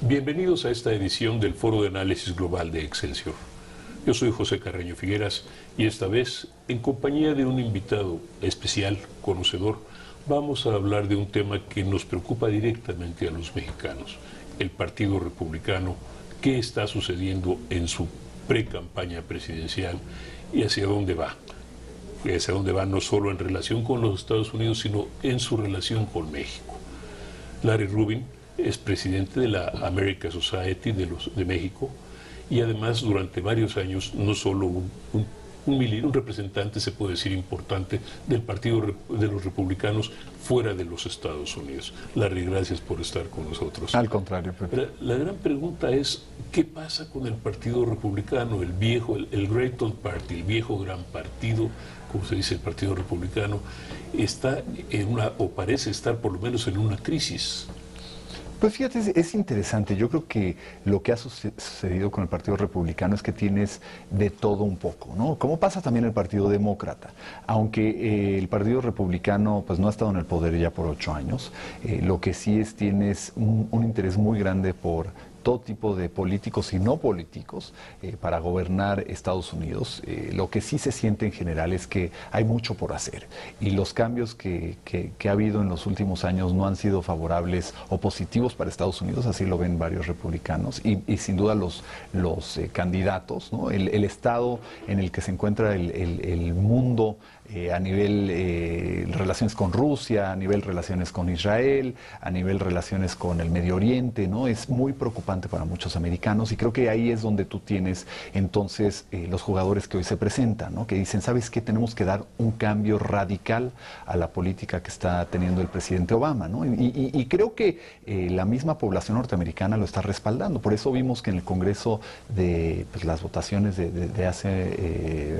Bienvenidos a esta edición del Foro de Análisis Global de Excelsior. Yo soy José Carreño Figueras y esta vez, en compañía de un invitado especial, conocedor, vamos a hablar de un tema que nos preocupa directamente a los mexicanos, el Partido Republicano, qué está sucediendo en su pre-campaña presidencial y hacia dónde va. Hacia dónde va no solo en relación con los Estados Unidos, sino en su relación con México. Larry Rubin es presidente de la American Society de México y además durante varios años no solo un representante, se puede decir, importante del Partido de los Republicanos fuera de los Estados Unidos. Larry, gracias por estar con nosotros. Al contrario, Pepe. La gran pregunta es, ¿qué pasa con el Partido Republicano, el viejo, el Great Old Party, el viejo gran partido, como se dice el Partido Republicano, está en o parece estar por lo menos en una crisis? Pues fíjate, es interesante. Yo creo que lo que ha sucedido con el Partido Republicano es que tienes de todo un poco, ¿no? Como pasa también el Partido Demócrata. Aunque el Partido Republicano pues no ha estado en el poder ya por 8 años, lo que sí es tienes un interés muy grande por todo tipo de políticos y no políticos para gobernar Estados Unidos. Lo que sí se siente en general es que hay mucho por hacer y los cambios que ha habido en los últimos años no han sido favorables o positivos para Estados Unidos, así lo ven varios republicanos y sin duda los candidatos, ¿no? El estado en el que se encuentra el mundo a nivel relaciones con Rusia, a nivel relaciones con Israel, a nivel relaciones con el Medio Oriente, ¿no? Es muy preocupante para muchos americanos y creo que ahí es donde tú tienes entonces los jugadores que hoy se presentan, ¿no? Que dicen, ¿sabes qué? Tenemos que dar un cambio radical a la política que está teniendo el presidente Obama, ¿no? Y creo que la misma población norteamericana lo está respaldando. Por eso vimos que en el Congreso de pues, las votaciones de hace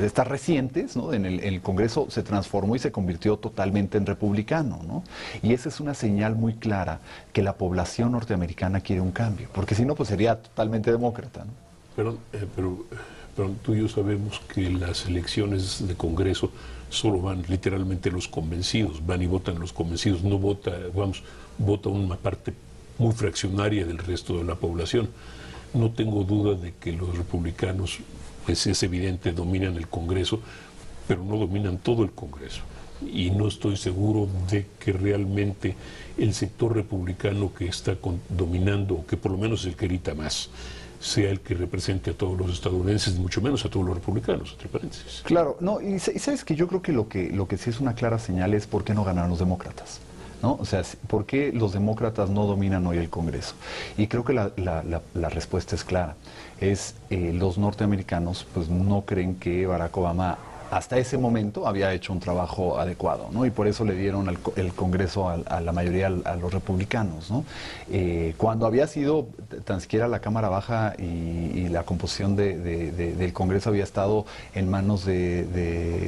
estas recientes, ¿no? En el Congreso se transformó y se convirtió totalmente en republicano, ¿no? Y esa es una señal muy clara que la población norteamericana quiere un cambio, porque si no, pues sería totalmente demócrata, ¿no? Pero tú y yo sabemos que las elecciones de Congreso solo van literalmente los convencidos, van y votan los convencidos, no vota, vota una parte muy fraccionaria del resto de la población. No tengo duda de que los republicanos, pues es evidente, dominan el Congreso, pero no dominan todo el Congreso. Y no estoy seguro de que realmente el sector republicano que está dominando, o que por lo menos es el que grita más, sea el que represente a todos los estadounidenses, mucho menos a todos los republicanos, entre paréntesis. Claro, no, y sabes que yo creo que lo que sí es una clara señal es por qué no ganaron los demócratas, ¿no? O sea, ¿por qué los demócratas no dominan hoy el Congreso? Y creo que la respuesta es clara. Los norteamericanos pues no creen que Barack Obama hasta ese momento había hecho un trabajo adecuado, ¿no? Y por eso le dieron el Congreso a la mayoría a los republicanos, ¿no? Cuando había sido tan siquiera la Cámara Baja y la composición del Congreso había estado en manos de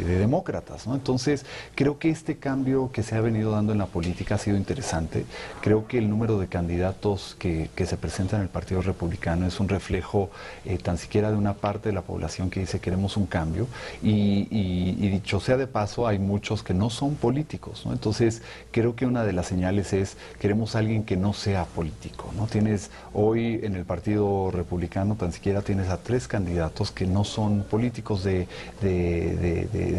demócratas, ¿no? Entonces, creo que este cambio que se ha venido dando en la política ha sido interesante. Creo que el número de candidatos que se presentan en el Partido Republicano es un reflejo tan siquiera de una parte de la población que dice queremos un cambio y dicho sea de paso, hay muchos que no son políticos, ¿no? Entonces, creo que una de las señales es, queremos a alguien que no sea político, ¿no? Tienes hoy en el Partido Republicano, tan siquiera tienes a 3 candidatos que no son políticos de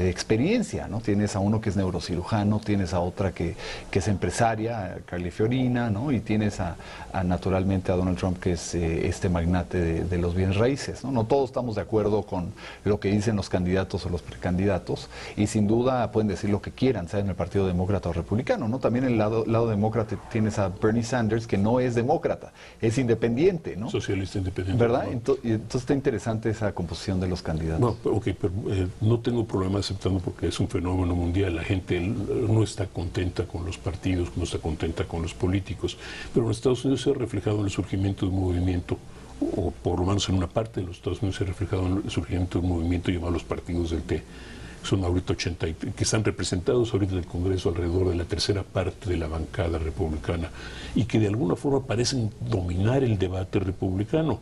experiencia, ¿no? Tienes a uno que es neurocirujano, tienes a otra que es empresaria, Carly Fiorina, ¿no? Y tienes naturalmente a Donald Trump, que es este magnate de los bienes raíces, ¿no? No todos estamos de acuerdo con lo que dicen los candidatos o los precandidatos, y sin duda pueden decir lo que quieran, sea en el Partido Demócrata o Republicano, ¿no? También en el lado demócrata tienes a Bernie Sanders, que no es demócrata, es independiente, ¿no? Socialista independiente. ¿Verdad? Entonces está interesante esa composición de los candidatos. No, okay, pero no tengo problema aceptando porque es un fenómeno mundial. La gente no está contenta con los partidos, no está contenta con los políticos, pero en Estados Unidos se ha reflejado en el surgimiento de un movimiento, o por lo menos en una parte de los Estados Unidos se ha reflejado en el surgimiento de un movimiento llamado los partidos del T. Son ahorita 80, que están representados ahorita en el Congreso alrededor de la tercera parte de la bancada republicana y que de alguna forma parecen dominar el debate republicano,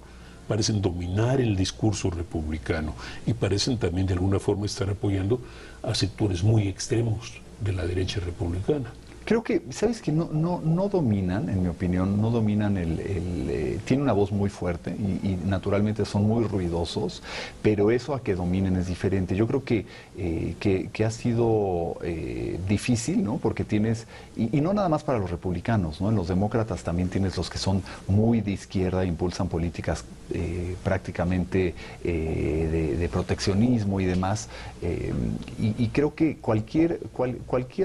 parecen dominar el discurso republicano y parecen también de alguna forma estar apoyando a sectores muy extremos de la derecha republicana. Creo que, ¿sabes qué? No dominan, en mi opinión, no dominan tiene una voz muy fuerte y naturalmente son muy ruidosos, pero eso a que dominen es diferente. Yo creo que ha sido difícil, ¿no? Porque tienes, y no nada más para los republicanos, ¿no? En los demócratas también tienes los que son muy de izquierda, impulsan políticas prácticamente de proteccionismo y demás, y creo que cualquier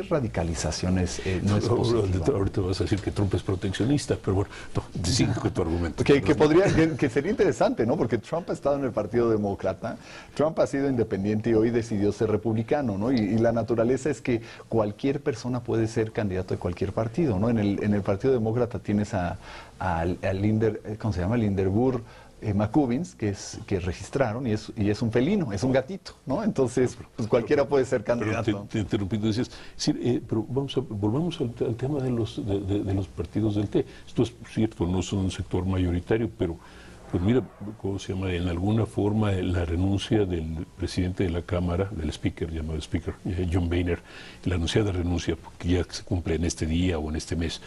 radicalización no es positiva. Ahorita vas a decir que Trump es proteccionista, pero bueno, no, sigue con tu argumento. Que sería interesante, ¿no? Porque Trump ha estado en el Partido Demócrata, Trump ha sido independiente y hoy decidió ser republicano, ¿no? Y la naturaleza es que cualquier persona puede ser candidato de cualquier partido, ¿no? En el Partido Demócrata tienes a ¿cómo se llama? Linderburg McCubbins, que registraron y es un felino, es un gatito, ¿no? Entonces, pues cualquiera puede ser candidato. Te interrumpí, decías, pero volvamos al tema de los partidos del T. Esto es cierto, no son un sector mayoritario, pero pues mira, ¿cómo se llama? En alguna forma la renuncia del presidente de la Cámara, del speaker, llamado speaker, John Boehner, la anunciada renuncia, porque ya se cumple en este día o en este mes,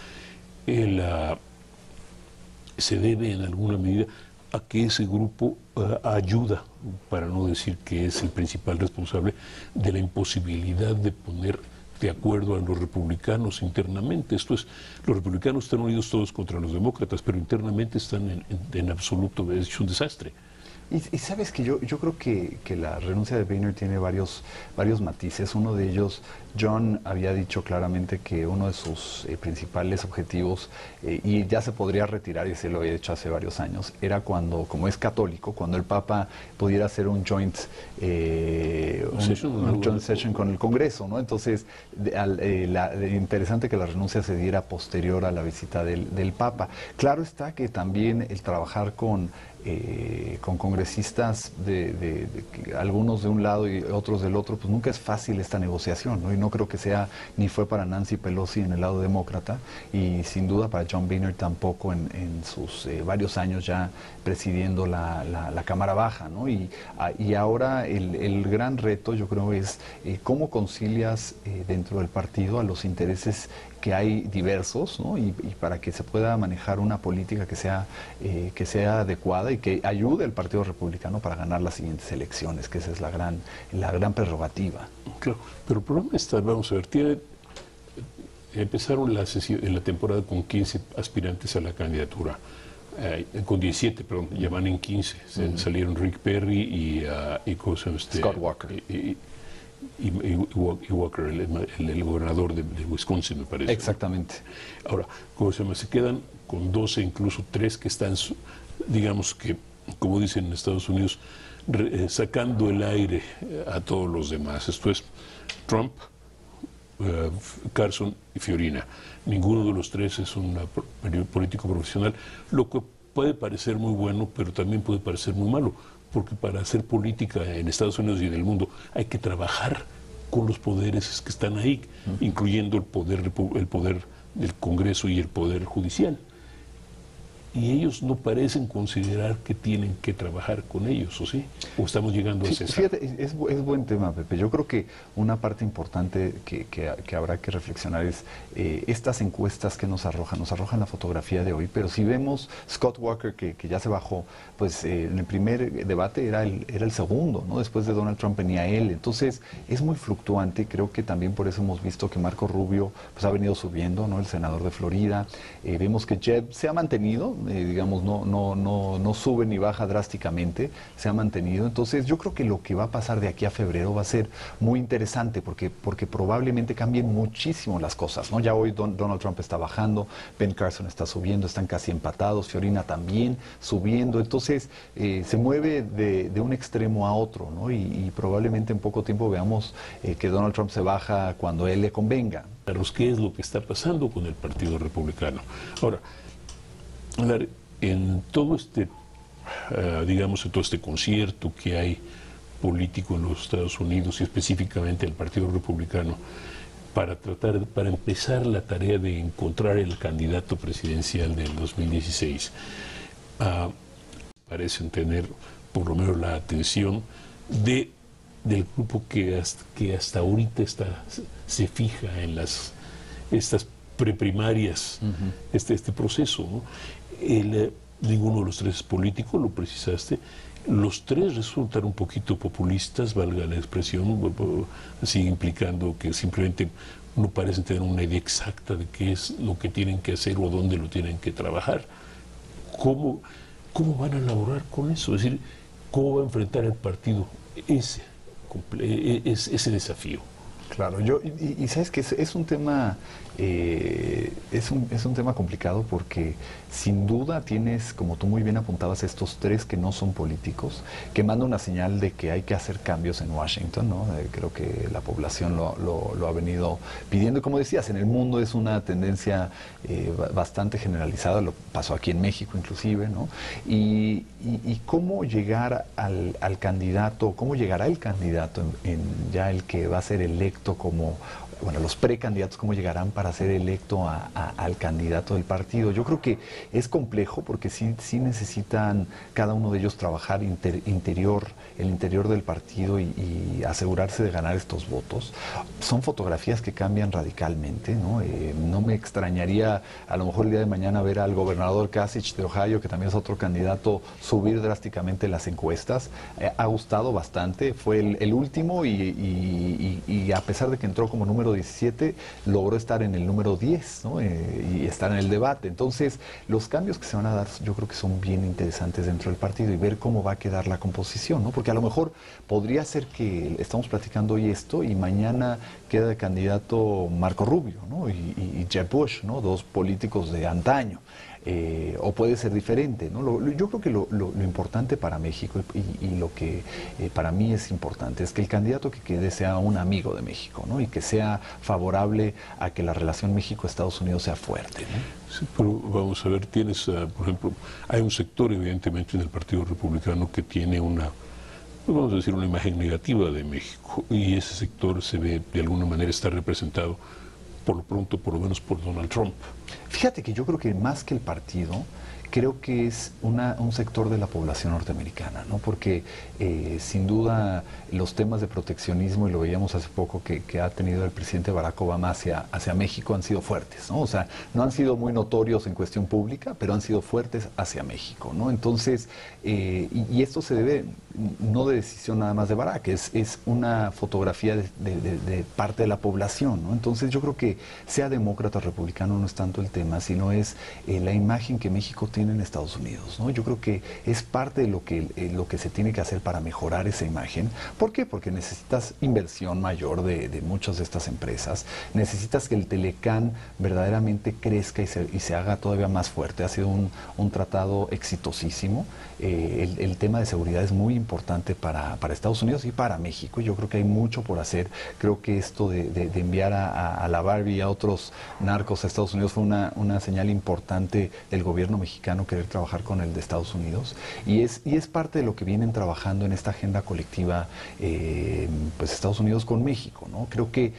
se debe en alguna medida a que ese grupo ayuda, para no decir que es el principal responsable, de la imposibilidad de poner de acuerdo a los republicanos internamente. Esto es, los republicanos están unidos todos contra los demócratas, pero internamente están en absoluto, es un desastre. Y sabes que yo creo que la renuncia de Boehner tiene varios matices. Uno de ellos, John había dicho claramente que uno de sus principales objetivos, y ya se podría retirar, y se lo había hecho hace varios años, era cuando, como es católico, cuando el Papa pudiera hacer un joint session con el Congreso, ¿no? Entonces, interesante que la renuncia se diera posterior a la visita del Papa. Claro está que también el trabajar con congresistas algunos de un lado y otros del otro, pues nunca es fácil esta negociación, ¿no? Y no creo que sea, ni fue para Nancy Pelosi en el lado demócrata, y sin duda para John Boehner tampoco en sus varios años ya presidiendo la Cámara Baja, ¿no? Y ahora el gran reto, yo creo, es cómo concilias dentro del partido a los intereses que hay diversos, ¿no? Y para que se pueda manejar una política que sea adecuada y que ayude al Partido Republicano para ganar las siguientes elecciones, que esa es la gran prerrogativa. Claro, pero el problema está, vamos a ver, empezaron la temporada con 15 aspirantes a la candidatura, con 17, perdón, ya van en 15, salieron Rick Perry y Scott Walker. Y Walker, el gobernador de Wisconsin, me parece. Exactamente. Ahora, ¿cómo se llama? Se quedan con 12, incluso 3 que están, digamos que, como dicen en Estados Unidos, sacando el aire a todos los demás. Esto es Trump, Carson y Fiorina. Ninguno de los 3 es un político profesional, lo que puede parecer muy bueno, pero también puede parecer muy malo, porque para hacer política en Estados Unidos y en el mundo hay que trabajar con los poderes que están ahí, incluyendo el poder del Congreso y el poder judicial. Y ellos no parecen considerar que tienen que trabajar con ellos, ¿o sí? ¿O estamos llegando a ese? Fíjate, es buen tema, Pepe. Yo creo que una parte importante que habrá que reflexionar es estas encuestas que nos arrojan la fotografía de hoy, pero si vemos Scott Walker, que ya se bajó, pues en el primer debate era el segundo, ¿no? Después de Donald Trump venía él. Entonces, es muy fluctuante. Creo que también por eso hemos visto que Marco Rubio pues ha venido subiendo, ¿no? El senador de Florida. Vemos que Jeb se ha mantenido, digamos, no sube ni baja drásticamente, se ha mantenido. Entonces yo creo que lo que va a pasar de aquí a febrero va a ser muy interesante porque probablemente cambien muchísimo las cosas, ¿no? Ya hoy Donald Trump está bajando, Ben Carson está subiendo, están casi empatados, Fiorina también subiendo. Entonces se mueve de un extremo a otro, ¿no? Y probablemente en poco tiempo veamos que Donald Trump se baja cuando a él le convenga. ¿Qué es lo que está pasando con el Partido Republicano? Ahora, en todo digamos, en todo este concierto que hay político en los Estados Unidos y específicamente el Partido Republicano, para empezar la tarea de encontrar el candidato presidencial del 2016, parecen tener por lo menos la atención del grupo que hasta ahorita se fija en estas preprimarias, este proceso, ¿no? ninguno de los tres es político, lo precisaste. Los tres resultan un poquito populistas, valga la expresión, así implicando que simplemente no parecen tener una idea exacta de qué es lo que tienen que hacer o dónde lo tienen que trabajar. ¿Cómo van a elaborar con eso? Es decir, ¿cómo va a enfrentar el partido ese desafío? Claro, y sabes que es un tema es un tema complicado porque sin duda tienes, como tú muy bien apuntabas, estos tres que no son políticos, que mandan una señal de que hay que hacer cambios en Washington, ¿no? Creo que la población lo ha venido pidiendo, y como decías, en el mundo es una tendencia bastante generalizada, lo pasó aquí en México inclusive, ¿no? Y cómo llegar al candidato, cómo llegará el candidato ya el que va a ser electo como, bueno, los precandidatos, cómo llegarán para ser electo al candidato del partido. Yo creo que es complejo porque sí necesitan cada uno de ellos trabajar el interior del partido y asegurarse de ganar estos votos. Son fotografías que cambian radicalmente, ¿no? No me extrañaría a lo mejor el día de mañana ver al gobernador Kasich de Ohio, que también es otro candidato, subir drásticamente las encuestas. Ha gustado bastante, fue el último y a pesar de que entró como número 17, logró estar en el número 10, ¿no? Y estar en el debate. Entonces, los cambios que se van a dar yo creo que son bien interesantes dentro del partido y ver cómo va a quedar la composición, ¿no? Porque a lo mejor podría ser que estamos platicando hoy esto y mañana queda de candidato Marco Rubio, ¿no? y Jeb Bush, ¿no? Dos políticos de antaño. O puede ser diferente, ¿no? Yo creo que lo importante para México y lo que para mí es importante es que el candidato que quede sea un amigo de México, ¿no? Y que sea favorable a que la relación México-Estados Unidos sea fuerte, ¿no? Sí, pero vamos a ver, tienes, por ejemplo, hay un sector evidentemente en el Partido Republicano que tiene vamos a decir, una imagen negativa de México, y ese sector se ve, de alguna manera está representado por lo pronto, por lo menos por Donald Trump. Fíjate que yo creo que más que el partido, creo que es un sector de la población norteamericana, ¿no? Porque sin duda los temas de proteccionismo, y lo veíamos hace poco que ha tenido el presidente Barack Obama hacia México, han sido fuertes, ¿no? O sea, no han sido muy notorios en cuestión pública, pero han sido fuertes hacia México, ¿no? Entonces, y esto se debe no de decisión nada más de Barack, es una fotografía de parte de la población, ¿no? Entonces yo creo que sea demócrata o republicano no es tanto el tema, sino es la imagen que México tiene en Estados Unidos, ¿no? Yo creo que es parte de lo que se tiene que hacer para mejorar esa imagen. ¿Por qué? Porque necesitas inversión mayor de muchas de estas empresas, necesitas que el Telecán verdaderamente crezca y se haga todavía más fuerte. Ha sido un tratado exitosísimo. El tema de seguridad es muy importante para Estados Unidos y para México. Yo creo que hay mucho por hacer. Creo que esto de enviar a la Barbie y a otros narcos a Estados Unidos fue una señal importante del gobierno mexicano querer trabajar con el de Estados Unidos. Y es parte de lo que vienen trabajando en esta agenda colectiva, pues Estados Unidos con México, ¿no? Creo que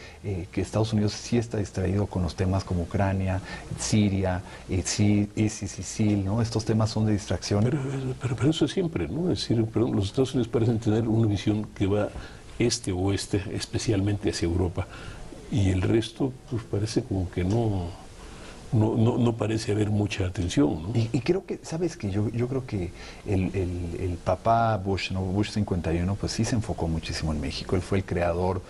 Estados Unidos sí está distraído con los temas como Ucrania, Siria, ISIS, ISIL, ¿no? Estos temas son de distracción. Pero eso es siempre, ¿no? Es decir, los Estados Unidos parecen tener una visión que va este-oeste, especialmente hacia Europa, y el resto pues parece como que no parece haber mucha atención, ¿no? Y creo que, ¿sabes qué? Yo creo que el papá Bush, ¿no? Bush 51, pues sí se enfocó muchísimo en México. Él fue el creador,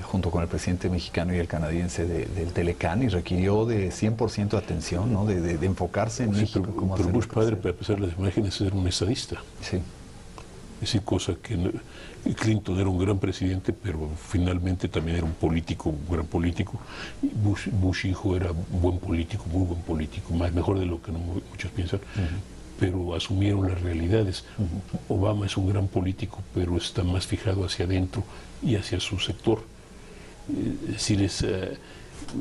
junto con el presidente mexicano y el canadiense, del Telecán, y requirió de 100% de atención, ¿no? De enfocarse en México. Pero Bush padre, para empezar las imágenes, era un estadista. Sí. Es decir, cosa que Clinton era un gran presidente, pero finalmente también era un gran político. Y Bush hijo era buen político, muy buen político, mejor de lo que muchos piensan, pero asumieron las realidades. Obama es un gran político, pero está más fijado hacia adentro y hacia su sector. Es decir,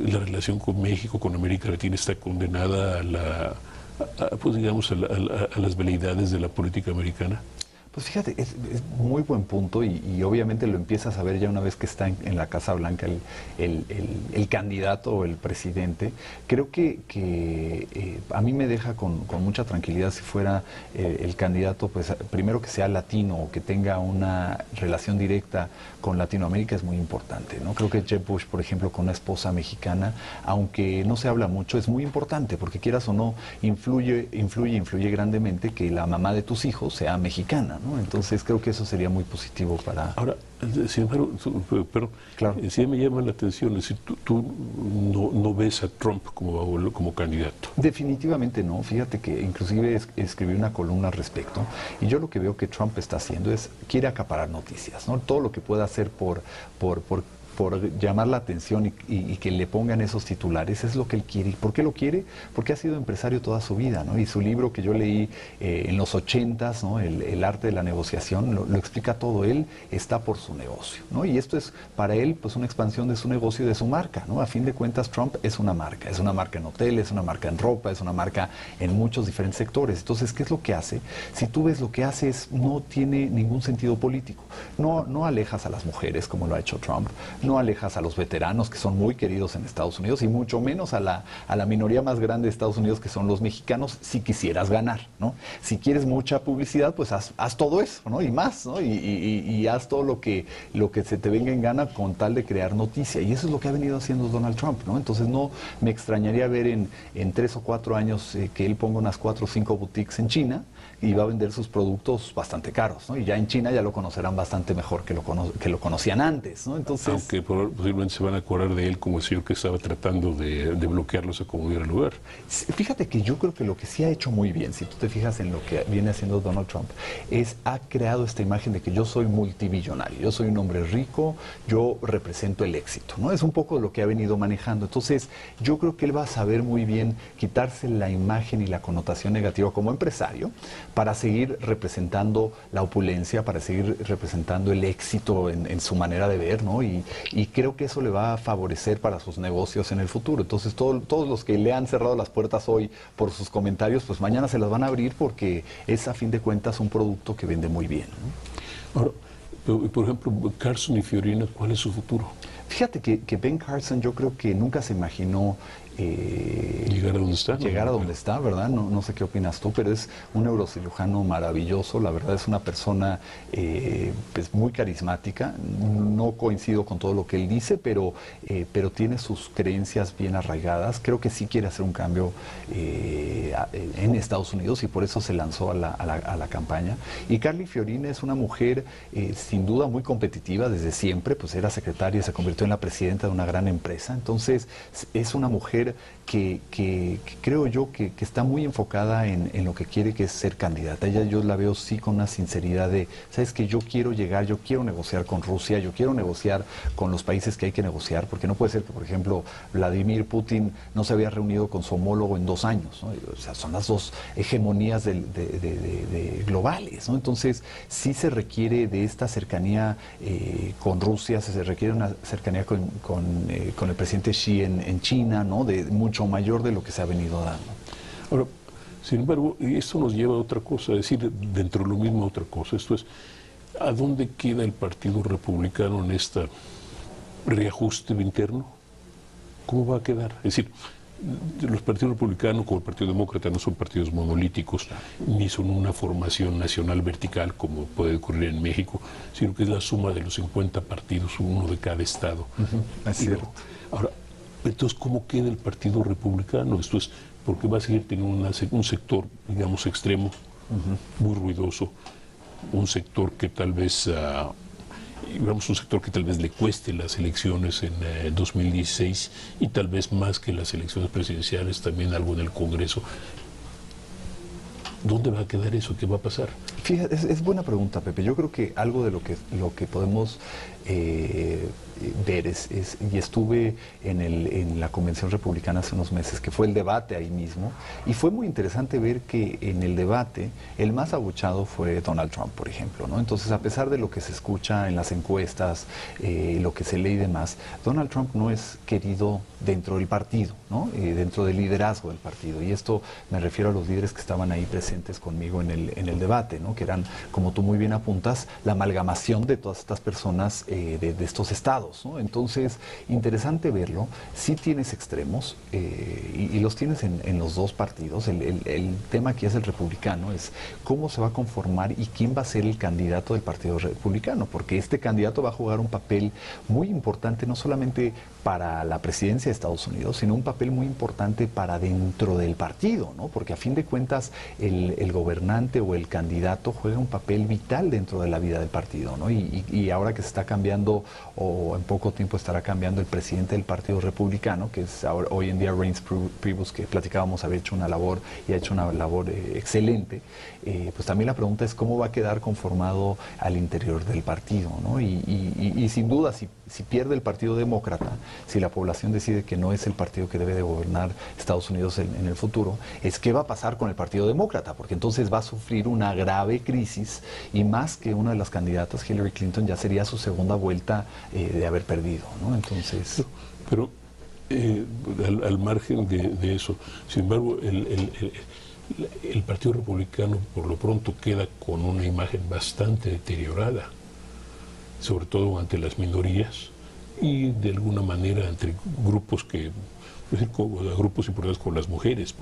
la relación con México, con América Latina, está condenada pues digamos, a las veleidades de la política americana. Pues fíjate, es muy buen punto y obviamente lo empiezas a ver ya una vez que está en la Casa Blanca el candidato o el presidente. Creo que a mí me deja con mucha tranquilidad si fuera el candidato, pues primero que sea latino o que tenga una relación directa con Latinoamérica es muy importante, ¿no? Creo que Jeb Bush, por ejemplo, con una esposa mexicana, aunque no se habla mucho, es muy importante porque quieras o no, influye grandemente que la mamá de tus hijos sea mexicana, ¿no? Entonces creo que eso sería muy positivo para... Ahora, sin embargo, pero Claro. sí me llama la atención, es decir, tú no ves a Trump como candidato. Definitivamente no, fíjate que inclusive escribí una columna al respecto y yo lo que veo que Trump está haciendo es, quiere acaparar noticias, ¿no? Todo lo que pueda hacer por llamar la atención y que le pongan esos titulares es lo que él quiere. ¿Y por qué lo quiere? Porque ha sido empresario toda su vida, ¿no? Y su libro que yo leí en los 80s, ¿no? El arte de la negociación, lo explica todo. Él está por su negocio, ¿no? Y esto es para él pues una expansión de su negocio y de su marca, ¿no? A fin de cuentas Trump es una marca en hoteles, es una marca en ropa, es una marca en muchos diferentes sectores. Entonces, ¿qué es lo que hace? Si tú ves lo que hace no tiene ningún sentido político. No alejas a las mujeres como lo ha hecho Trump, no alejas a los veteranos que son muy queridos en Estados Unidos y mucho menos a la minoría más grande de Estados Unidos que son los mexicanos si quisieras ganar, ¿no? Si quieres mucha publicidad, pues haz todo eso, ¿no? Y más, ¿no? Y haz todo lo que se te venga en gana con tal de crear noticia. Y eso es lo que ha venido haciendo Donald Trump, ¿no? Entonces no me extrañaría ver en 3 o 4 años que él ponga unas 4 o 5 boutiques en China y va a vender sus productos bastante caros, ¿no? Y ya en China ya lo conocerán bastante mejor que lo conocían antes, ¿no? Entonces... Aunque posiblemente se van a acordar de él como el señor que estaba tratando de bloquearlos a como diera lugar. Fíjate que yo creo que lo que sí ha hecho muy bien, si tú te fijas en lo que viene haciendo Donald Trump, ha creado esta imagen de que yo soy multimillonario, yo soy un hombre rico, yo represento el éxito, ¿no? Es un poco lo que ha venido manejando. Entonces, yo creo que él va a saber muy bien quitarse la imagen y la connotación negativa como empresario para seguir representando la opulencia, para seguir representando el éxito en su manera de ver, ¿no? Y creo que eso le va a favorecer para sus negocios en el futuro. Entonces, todos los que le han cerrado las puertas hoy por sus comentarios, pues mañana se las van a abrir porque es, a fin de cuentas, un producto que vende muy bien, ¿no? Ahora, por ejemplo, Carson y Fiorina, ¿cuál es su futuro? Fíjate que Ben Carson yo creo que nunca se imaginó llegar a donde está. Llegar a donde está, ¿verdad? No sé qué opinas tú, pero es un neurocirujano maravilloso, la verdad es una persona pues muy carismática, no coincido con todo lo que él dice, pero tiene sus creencias bien arraigadas, creo que sí quiere hacer un cambio en Estados Unidos y por eso se lanzó a la campaña. Y Carly Fiorina es una mujer sin duda muy competitiva desde siempre, pues era secretaria y se convirtió en la presidenta de una gran empresa, entonces es una mujer que creo yo que está muy enfocada en lo que quiere, que es ser candidata. Ella yo la veo sí con una sinceridad de, sabes que yo quiero llegar, yo quiero negociar con Rusia, yo quiero negociar con los países que hay que negociar, porque no puede ser que, por ejemplo, Vladimir Putin no se había reunido con su homólogo en 2 años, ¿no? O sea, son las dos hegemonías globales, ¿no? Entonces, sí se requiere de esta cercanía con Rusia, se requiere una cercanía con el presidente Xi en China, ¿no? Mucho mayor de lo que se ha venido dando. Ahora, sin embargo, esto nos lleva a otra cosa, es decir, dentro de lo mismo a otra cosa. Esto es, ¿a dónde queda el Partido Republicano en este reajuste interno? ¿Cómo va a quedar? Es decir, los partidos republicanos como el Partido Demócrata no son partidos monolíticos, ni son una formación nacional vertical como puede ocurrir en México, sino que es la suma de los 50 partidos, uno de cada estado. Es cierto. Ahora, entonces, ¿cómo queda el Partido Republicano? Esto es, porque va a seguir teniendo un sector, digamos, extremo, muy ruidoso, un sector que tal vez, un sector que tal vez le cueste las elecciones en 2016 y tal vez más que las elecciones presidenciales, también algo en el Congreso. ¿Dónde va a quedar eso? ¿Qué va a pasar? Fíjate, es buena pregunta, Pepe. Yo creo que algo de lo que podemos ver y estuve en la convención republicana hace unos meses, que fue el debate ahí mismo, y fue muy interesante ver que en el debate el más abuchado fue Donald Trump, por ejemplo, ¿no? Entonces, a pesar de lo que se escucha en las encuestas, lo que se lee y demás, Donald Trump no es querido dentro del partido, ¿no? Dentro del liderazgo del partido, y esto me refiero a los líderes que estaban ahí presentes conmigo en el debate, ¿no? ¿no? Que eran, como tú muy bien apuntas, la amalgamación de todas estas personas de estos estados, ¿no? Entonces, interesante verlo. Sí tienes extremos y los tienes en los dos partidos. El tema aquí es el republicano, es cómo se va a conformar y quién va a ser el candidato del Partido Republicano, porque este candidato va a jugar un papel muy importante, no solamente para la presidencia de Estados Unidos, sino un papel muy importante para dentro del partido, ¿no? Porque a fin de cuentas el gobernante o el candidato juega un papel vital dentro de la vida del partido, ¿no? Y ahora que se está cambiando, o en poco tiempo estará cambiando el presidente del Partido Republicano, que es ahora, hoy en día Reince Priebus, que platicábamos, había hecho una labor y ha hecho una labor excelente, pues también la pregunta es cómo va a quedar conformado al interior del partido, ¿no? Y sin duda, si pierde el Partido Demócrata, si la población decide que no es el partido que debe de gobernar Estados Unidos en el futuro, es qué va a pasar con el Partido Demócrata, porque entonces va a sufrir una grave crisis y más que una de las candidatas, Hillary Clinton, ya sería su segunda vuelta de haber perdido, ¿no? Entonces... Pero al margen de eso, sin embargo, el Partido Republicano por lo pronto queda con una imagen bastante deteriorada, sobre todo ante las minorías y de alguna manera entre grupos que, grupos importantes como las mujeres,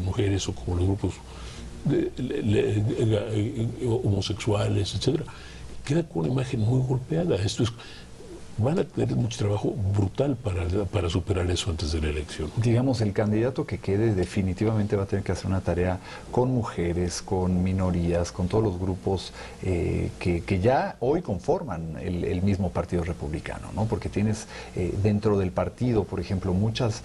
mujeres o como los grupos homosexuales, etcétera, queda con una imagen muy golpeada. Van a tener mucho trabajo brutal para superar eso antes de la elección. Digamos, el candidato que quede definitivamente va a tener que hacer una tarea con mujeres, con minorías, con todos los grupos que ya hoy conforman el mismo Partido Republicano, ¿no? Porque tienes dentro del partido, por ejemplo, muchos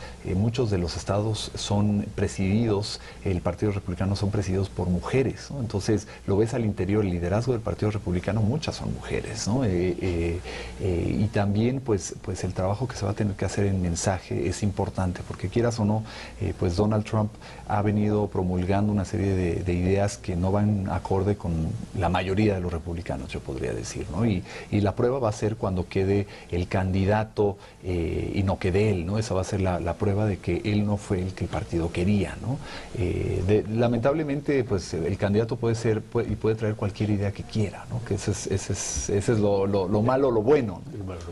de los estados son presididos, el Partido Republicano son presididos por mujeres, ¿no? Entonces, lo ves al interior, el liderazgo del Partido Republicano, muchas son mujeres, ¿no? Y también pues el trabajo que se va a tener que hacer en mensaje es importante, porque quieras o no, pues Donald Trump ha venido promulgando una serie de ideas que no van acorde con la mayoría de los republicanos, yo podría decir, ¿no? Y la prueba va a ser cuando quede el candidato y no quede él, ¿no? Esa va a ser la prueba de que él no fue el que el partido quería, ¿no? Lamentablemente, pues el candidato puede traer cualquier idea que quiera, ¿no? Que ese es lo malo, lo bueno, ¿no?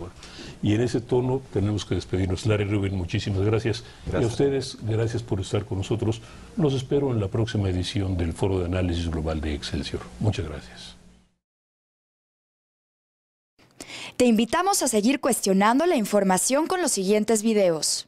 Y en ese tono tenemos que despedirnos. Larry Rubin, muchísimas gracias. Y a ustedes, gracias por estar con nosotros. Los espero en la próxima edición del Foro de Análisis Global de Excelsior. Muchas gracias. Te invitamos a seguir cuestionando la información con los siguientes videos.